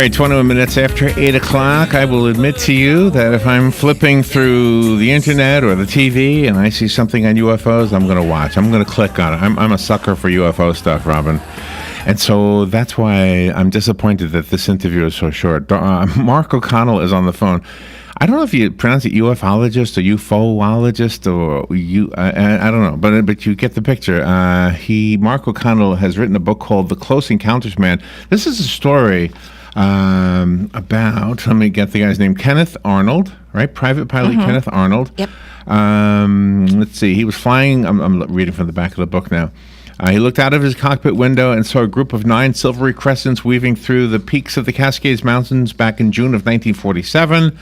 right, 21 minutes after 8 o'clock, I will admit to you that if I'm flipping through the internet or the TV and I see something on UFOs, I'm going to watch. I'm going to click on it. I'm a sucker for UFO stuff, Robin. And so that's why I'm disappointed that this interview is so short. Mark O'Connell is on the phone. I don't know if you pronounce it ufologist or ufologist or I don't know, but you get the picture. Mark O'Connell has written a book called The Close Encounters Man. This is a story about, let me get the guy's name, Kenneth Arnold, right? Private pilot Kenneth Arnold. Yep. Let's see, he was flying, I'm reading from the back of the book now. He looked out of his cockpit window and saw a group of 9 silvery crescents weaving through the peaks of the Cascades Mountains back in June of 1947.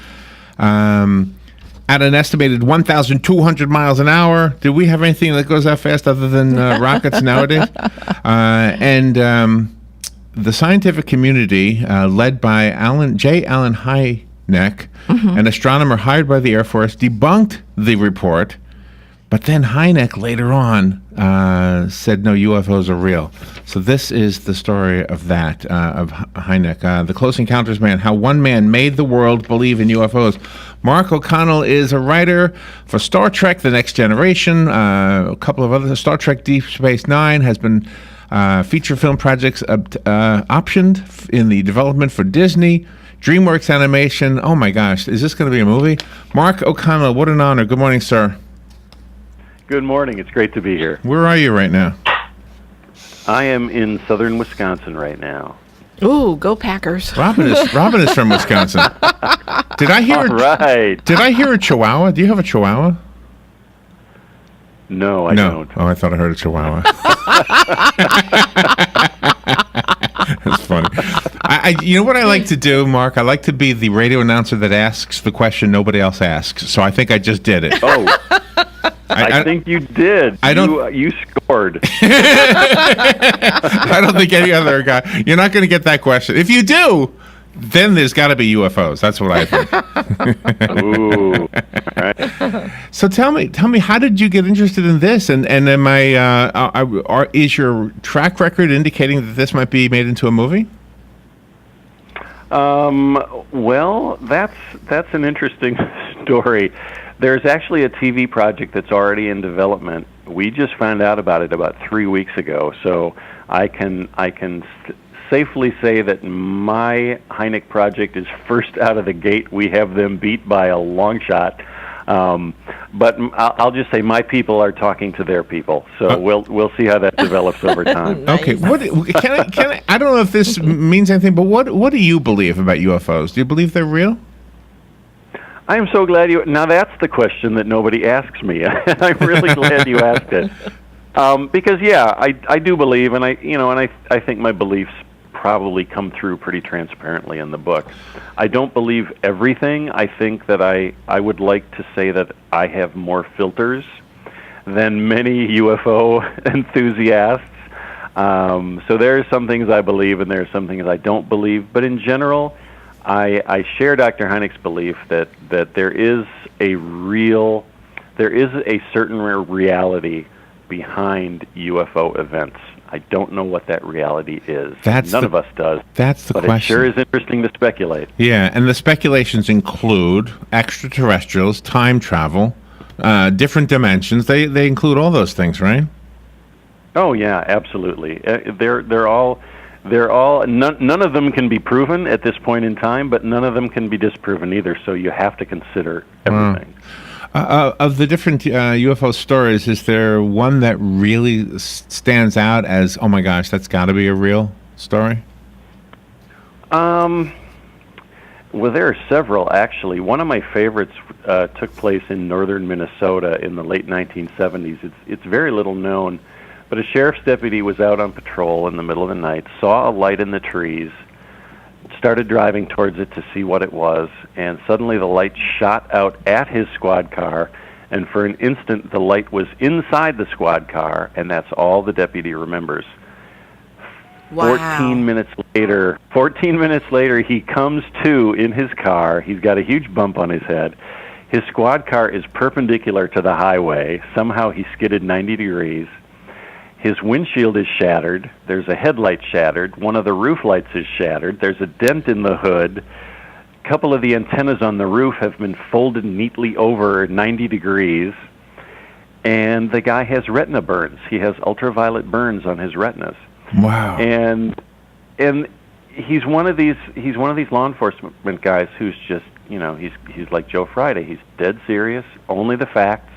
At an estimated 1,200 miles an hour. Do we have anything that goes that fast other than rockets nowadays? The scientific community, led by Allen Hynek, an astronomer hired by the Air Force, debunked the report. But then Hynek later on said, no, UFOs are real. So this is the story of that, of Hynek. The Close Encounters Man, how one man made the world believe in UFOs. Mark O'Connell is a writer for Star Trek The Next Generation, a couple of other, Star Trek Deep Space Nine has been feature film projects optioned in the development for Disney. DreamWorks Animation, oh my gosh, is this going to be a movie? Mark O'Connell, what an honor. Good morning, sir. Good morning. It's great to be here. Where are you right now? I am in southern Wisconsin right now. Ooh, go Packers. Robin is from Wisconsin. Did I hear? All right. Did I hear a Chihuahua? Do you have a Chihuahua? No, I don't. Oh, I thought I heard a Chihuahua. That's funny. You know what I like to do, Mark? I like to be the radio announcer that asks the question nobody else asks. So I think I just did it. Oh. I think you did. You scored. I don't think any other guy. You're not going to get that question. If you do, then there's got to be UFOs. That's what I think. Ooh. All right. So tell me, how did you get interested in this? And am is your track record indicating that this might be made into a movie? Well, that's an interesting story. There's actually a TV project that's already in development. We just found out about it about 3 weeks ago, so I can safely say that my Hynek project is first out of the gate. We have them beat by a long shot. But I'll just say my people are talking to their people, so we'll see how that develops over time. Nice. Okay, can I? I don't know if this means anything, but what do you believe about UFOs? Do you believe they're real? I am so glad you. Now that's the question that nobody asks me. I'm really glad you asked it, because I do believe, and I think my beliefs probably come through pretty transparently in the book. I don't believe everything. I think that I would like to say that I have more filters than many UFO enthusiasts. So there are some things I believe, and there are some things I don't believe. But in general, I share Dr. Hynek's belief that there is a certain reality behind UFO events. I don't know what that reality is. None of us does. That's the but question. It sure is interesting to speculate. Yeah, and the speculations include extraterrestrials, time travel, different dimensions. They include all those things, right? Oh yeah, absolutely. They're all none of them can be proven at this point in time, but none of them can be disproven either. So you have to consider everything. Of the different UFO stories, is there one that really stands out as, oh my gosh, that's got to be a real story? Well, there are several, actually. One of my favorites took place in northern Minnesota in the late 1970s. It's very little known, but a sheriff's deputy was out on patrol in the middle of the night, saw a light in the trees, started driving towards it to see what it was, and suddenly the light shot out at his squad car, and for an instant the light was inside the squad car, and that's all the deputy remembers. Wow. 14 minutes later, he comes to in his car. He's got a huge bump on his head. His squad car is perpendicular to the highway. Somehow he skidded 90 degrees. His windshield is shattered. There's a headlight shattered. One of the roof lights is shattered. There's a dent in the hood. A couple of the antennas on the roof have been folded neatly over 90 degrees. And the guy has retina burns. He has ultraviolet burns on his retinas. Wow. And he's one of these law enforcement guys who's just, he's like Joe Friday. He's dead serious, only the facts.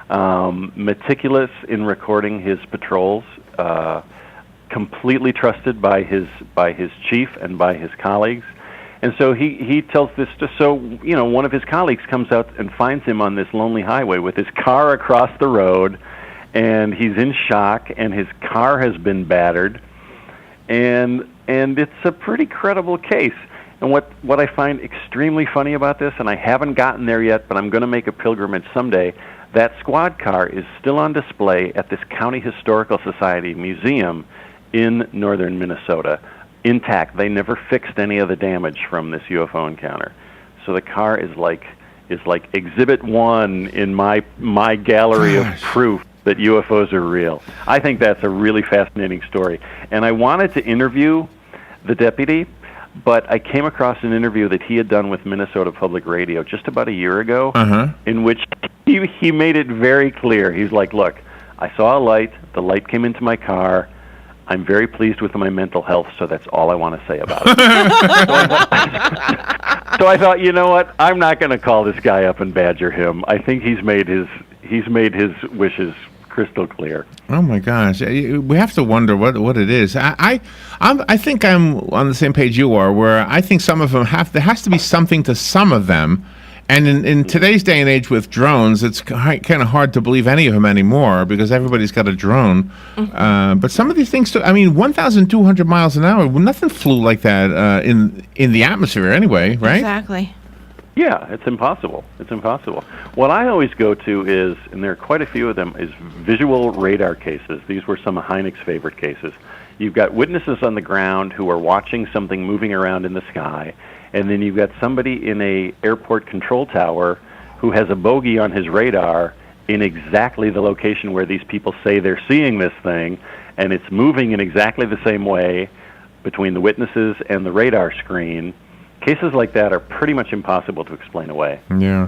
Meticulous in recording his patrols, completely trusted by his chief and by his colleagues. And so he tells this one of his colleagues comes out and finds him on this lonely highway with his car across the road, and he's in shock, and his car has been battered, and it's a pretty credible case. And what I find extremely funny about this, and I haven't gotten there yet, but I'm going to make a pilgrimage someday, that squad car is still on display at this County Historical Society museum in northern Minnesota, intact. They never fixed any of the damage from this UFO encounter. So the car is like Exhibit 1 in my gallery of proof that UFOs are real. I think that's a really fascinating story. And I wanted to interview the deputy, but I came across an interview that he had done with Minnesota Public Radio just about a year ago, in which he made it very clear. He's like, look, I saw a light. The light came into my car. I'm very pleased with my mental health, so that's all I want to say about it. So I thought, you know what? I'm not going to call this guy up and badger him. I think he's made his wishes crystal clear. Oh my gosh, we have to wonder what it is. I think I'm on the same page you are, where I think some of them there has to be something to some of them. And in today's day and age with drones, it's kind of hard to believe any of them anymore because everybody's got a drone. But some of these things, 1,200 miles an hour, nothing flew like that in the atmosphere anyway, right? Exactly. Yeah, it's impossible. It's impossible. What I always go to is, and there are quite a few of them, is visual radar cases. These were some of Hynek's favorite cases. You've got witnesses on the ground who are watching something moving around in the sky, and then you've got somebody in a airport control tower who has a bogey on his radar in exactly the location where these people say they're seeing this thing, and it's moving in exactly the same way between the witnesses and the radar screen. Cases like that are pretty much impossible to explain away. Yeah.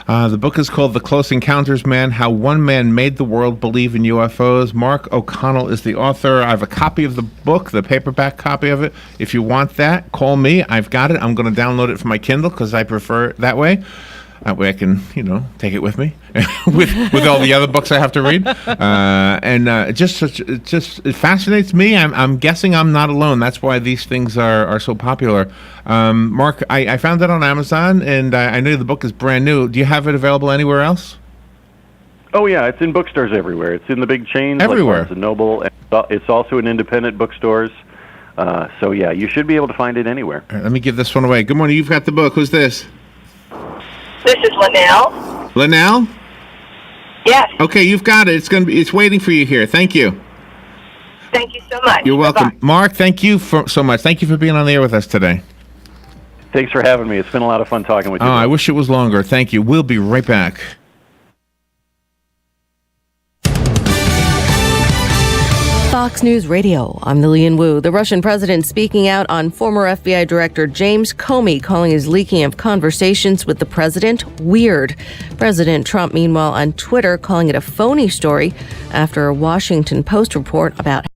The book is called The Close Encounters Man, How One Man Made the World Believe in UFOs. Mark O'Connell is the author. I have a copy of the book, the paperback copy of it. If you want that, call me. I've got it. I'm going to download it from my Kindle because I prefer it that way. That way I can, take it with me with all the other books I have to read. It fascinates me. I'm guessing I'm not alone. That's why these things are so popular. Mark, I found it on Amazon, and I know the book is brand new. Do you have it available anywhere else? Oh, yeah. It's in bookstores everywhere. It's in the big chains everywhere. Like Barnes & Noble. And it's also in independent bookstores. So, yeah, you should be able to find it anywhere. All right, let me give this one away. Good morning. You've got the book. Who's this? This is Linnell. Linnell? Yes. Okay, you've got it. It's waiting for you here. Thank you. Thank you so much. You're welcome. Bye-bye. Mark, thank you so much. Thank you for being on the air with us today. Thanks for having me. It's been a lot of fun talking with you. Oh, I wish it was longer. Thank you. We'll be right back. Fox News Radio. I'm Lillian Wu. The Russian president speaking out on former FBI Director James Comey calling his leaking of conversations with the president weird. President Trump, meanwhile, on Twitter calling it a phony story after a Washington Post report about